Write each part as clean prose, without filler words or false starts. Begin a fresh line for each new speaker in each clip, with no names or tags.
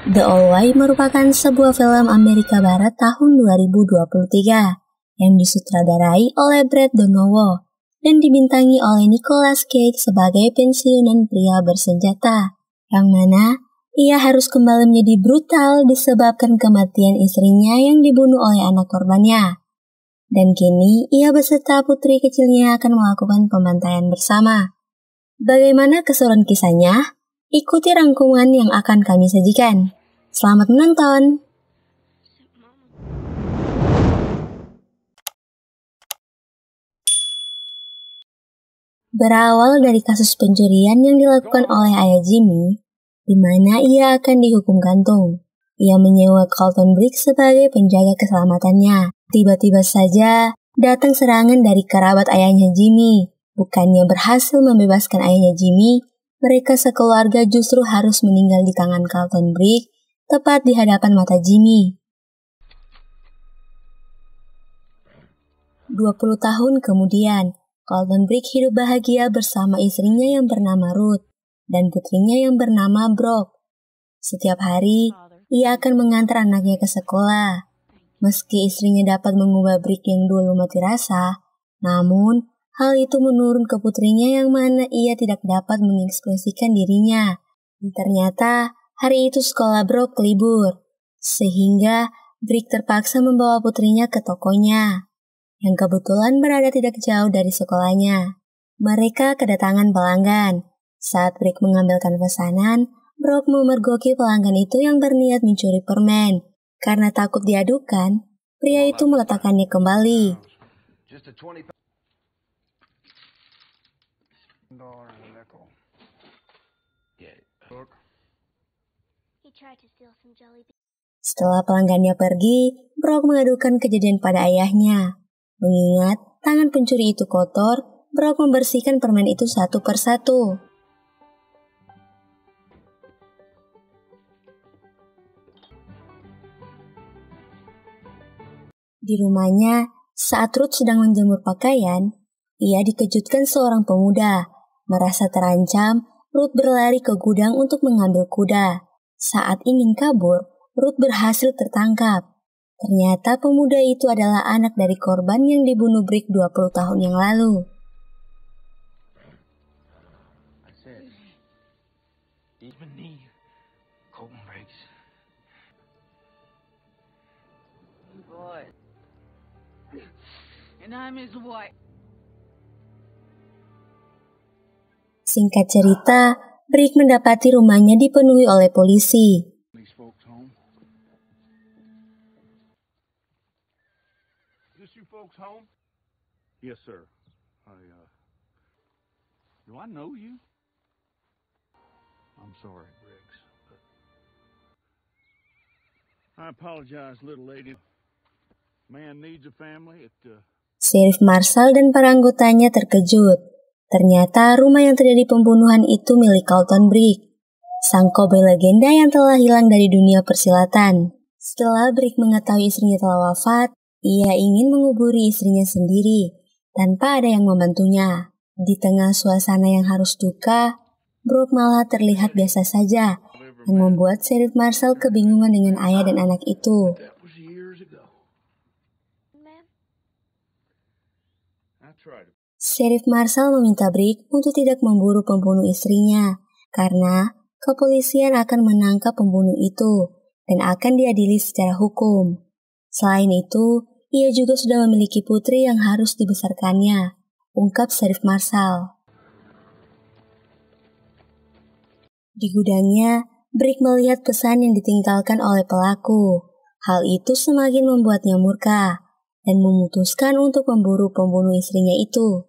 The Old Way merupakan sebuah film Amerika Barat tahun 2023 yang disutradarai oleh Brad Donovo dan dibintangi oleh Nicolas Cage sebagai pensiunan pria bersenjata, yang mana ia harus kembali menjadi brutal disebabkan kematian istrinya yang dibunuh oleh anak korbannya. Dan kini ia beserta putri kecilnya akan melakukan pembantaian bersama. Bagaimana keseruan kisahnya? Ikuti rangkuman yang akan kami sajikan. Selamat menonton! Berawal dari kasus pencurian yang dilakukan oleh ayah Jimmy, di mana ia akan dihukum gantung. Ia menyewa Carlton Briggs sebagai penjaga keselamatannya. Tiba-tiba saja datang serangan dari kerabat ayahnya Jimmy. Bukannya berhasil membebaskan ayahnya Jimmy, mereka sekeluarga justru harus meninggal di tangan Carlton Briggs, tepat di hadapan mata Jimmy. 20 tahun kemudian, Carlton Briggs hidup bahagia bersama istrinya yang bernama Ruth dan putrinya yang bernama Brock. Setiap hari, ia akan mengantar anaknya ke sekolah. Meski istrinya dapat mengubah Briggs yang dulu mati rasa, namun hal itu menurun ke putrinya yang mana ia tidak dapat mengekspresikan dirinya. Dan ternyata, hari itu sekolah Brock libur, sehingga Briggs terpaksa membawa putrinya ke tokonya, yang kebetulan berada tidak jauh dari sekolahnya. Mereka kedatangan pelanggan. Saat Briggs mengambilkan pesanan, Brock memergoki pelanggan itu yang berniat mencuri permen. Karena takut diadukan, pria itu meletakkannya kembali. Setelah pelanggannya pergi, Brock mengadukan kejadian pada ayahnya. Mengingat tangan pencuri itu kotor, Brock membersihkan permen itu satu persatu. Di rumahnya, saat Ruth sedang menjemur pakaian, ia dikejutkan seorang pemuda. Merasa terancam, Ruth berlari ke gudang untuk mengambil kuda. Saat ingin kabur, Ruth berhasil tertangkap. Ternyata pemuda itu adalah anak dari korban yang dibunuh Briggs 20 tahun yang lalu. Singkat cerita, Briggs mendapati rumahnya dipenuhi oleh polisi.
Yes, sir. Do I know you? I'm sorry, Briggs. But I apologize, little lady. Man needs a family.
Sheriff Marshall dan para anggotanya terkejut. Ternyata rumah yang terjadi pembunuhan itu milik Carlton Briggs, sang cowboy legenda yang telah hilang dari dunia persilatan. Setelah Briggs mengetahui istrinya telah wafat, ia ingin menguburi istrinya sendiri, tanpa ada yang membantunya. Di tengah suasana yang harus duka, Brock malah terlihat biasa saja, yang membuat Sheriff Marshall kebingungan dengan ayah dan anak itu. Sheriff Marshall meminta Briggs untuk tidak memburu pembunuh istrinya, karena kepolisian akan menangkap pembunuh itu dan akan diadili secara hukum. Selain itu, ia juga sudah memiliki putri yang harus dibesarkannya, ungkap Sheriff Marshall. Di gudangnya, Briggs melihat pesan yang ditinggalkan oleh pelaku. Hal itu semakin membuatnya murka dan memutuskan untuk memburu pembunuh istrinya itu.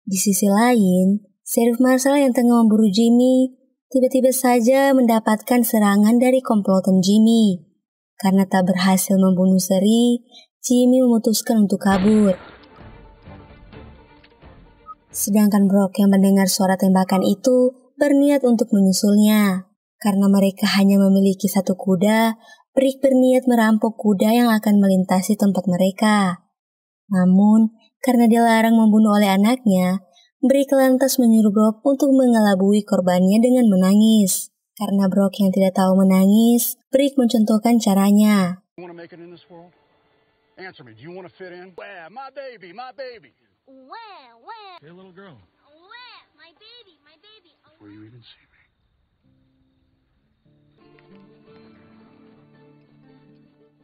Di sisi lain, Sheriff Marshall yang tengah memburu Jimmy tiba-tiba saja mendapatkan serangan dari komplotan Jimmy. Karena tak berhasil membunuh Seri, Jimmy memutuskan untuk kabur. Sedangkan Brock yang mendengar suara tembakan itu berniat untuk menyusulnya. Karena mereka hanya memiliki satu kuda, Briggs berniat merampok kuda yang akan melintasi tempat mereka. Namun, karena dilarang membunuh oleh anaknya, Brick lantas menyuruh Brock untuk mengelabui korbannya dengan menangis. Karena Brock yang tidak tahu menangis, Brick mencontohkan caranya.
You want to make it in this world? Answer me. Do you want to fit in? Where? My baby, my baby.
Where?
Hey, little girl.
Where? My baby, my baby.
Before you even see me.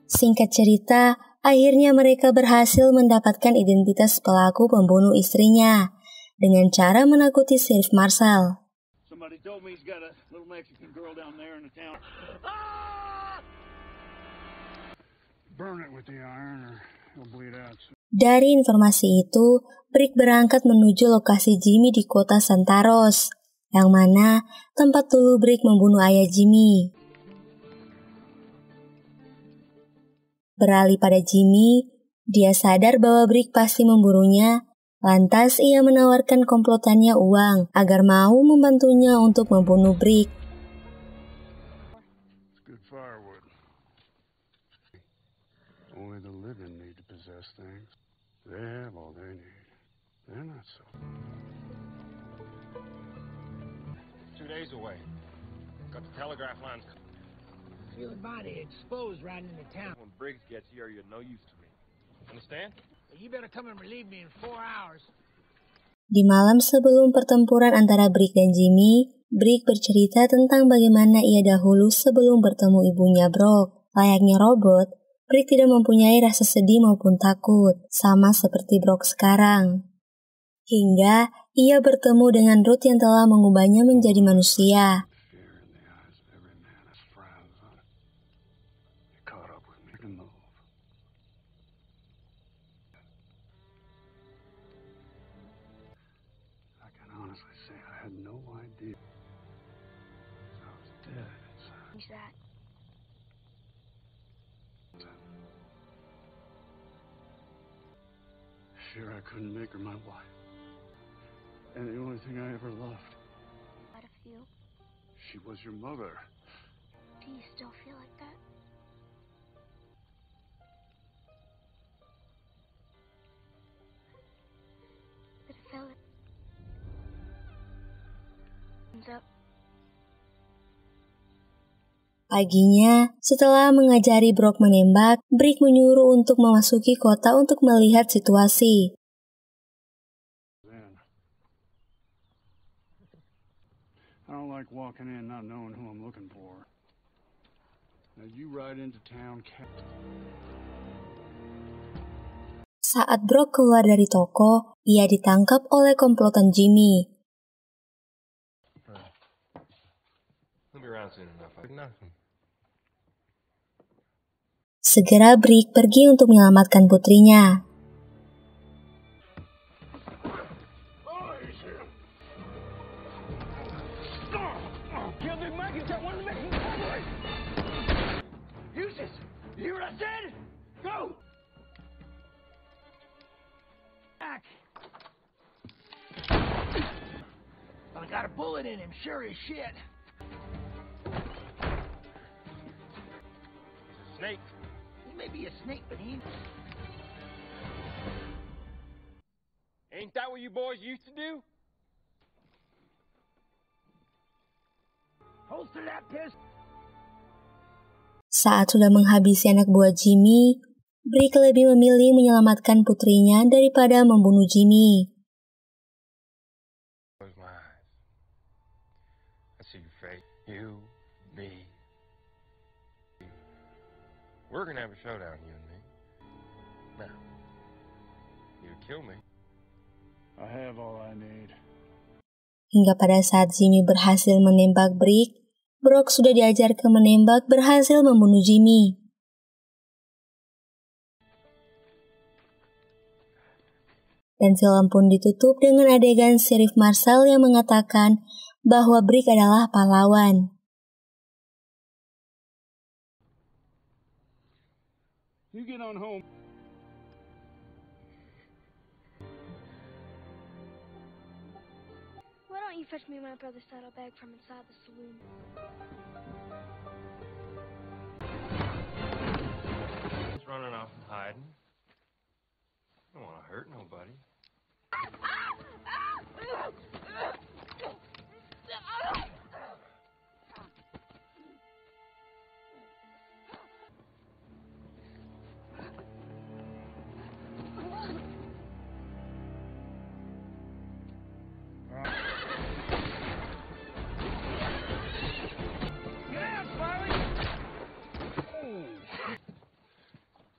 Singkat cerita, akhirnya mereka berhasil mendapatkan identitas pelaku pembunuh istrinya dengan cara menakuti Sheriff Marshall.
Somebody told me he's got a little Mexican girl down there in the town. Ah! Burn it with the iron or it'll bleed out.
Dari informasi itu, Brick berangkat menuju lokasi Jimmy di kota Santaros, yang mana tempat dulu Brick membunuh ayah Jimmy. Beralih pada Jimmy, dia sadar bahwa Brick pasti memburunya, lantas ia menawarkan komplotannya uang agar mau membantunya untuk membunuh Brick.
It's good firewood. Only the living need to possess things. They have all they need. They're not so.
2 days away. Got the telegraph lines.
Feel the body exposed riding into town.
When Briggs gets here, you're no use to me. Understand?
You better come and relieve me in 4 hours.
Di malam sebelum pertempuran antara Brick dan Jimmy, Brick bercerita tentang bagaimana ia dahulu sebelum bertemu ibunya Brock. Layaknya robot, Brick tidak mempunyai rasa sedih maupun takut, sama seperti Brock sekarang. Hingga ia bertemu dengan Ruth yang telah mengubahnya menjadi manusia.
That.
Sure, I couldn't make her my wife. And the only thing I ever loved.
Out of you.
She was your mother.
Do you still feel like that? But a fella ends up.
Paginya, setelah mengajari Brock menembak, Brick menyuruh untuk memasuki kota untuk melihat situasi.
I don't like walking in not knowing who I'm looking for. Now you ride into town.
Saat Brock keluar dari toko, ia ditangkap oleh komplotan Jimmy.
He'll be around soon enough. Nothing.
Segera Brick pergi untuk menyelamatkan putrinya.
I got a bullet in him, sure as shit.
Snake.
He may be a snake, but he...
Ain't that what you boys used to do?
Holster that pistol.
Saat sudah menghabisi anak buah Jimmy, Brick lebih memilih menyelamatkan putrinya daripada membunuh Jimmy.
Close my eyes. I see your face. You, me. We're gonna have a showdown, you and me. Now, you kill me.
I have all I need.
Hingga pada saat Jimmy berhasil menembak Brick, Brock sudah diajarkan menembak berhasil membunuh Jimmy. Dan film pun ditutup dengan adegan Sheriff Marshall yang mengatakan bahwa Brick adalah pahlawan.
You get on home.
Why don't you fetch me my brother's saddlebag from inside the saloon?
He's running off and hiding. Come hurt nobody.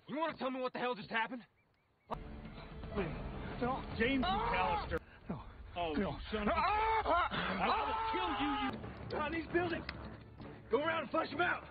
You want to tell me what the hell just happened?
No, James McAllister. No. Oh, no. Son of a... I will kill you, you... On these buildings. Go around and flush them out.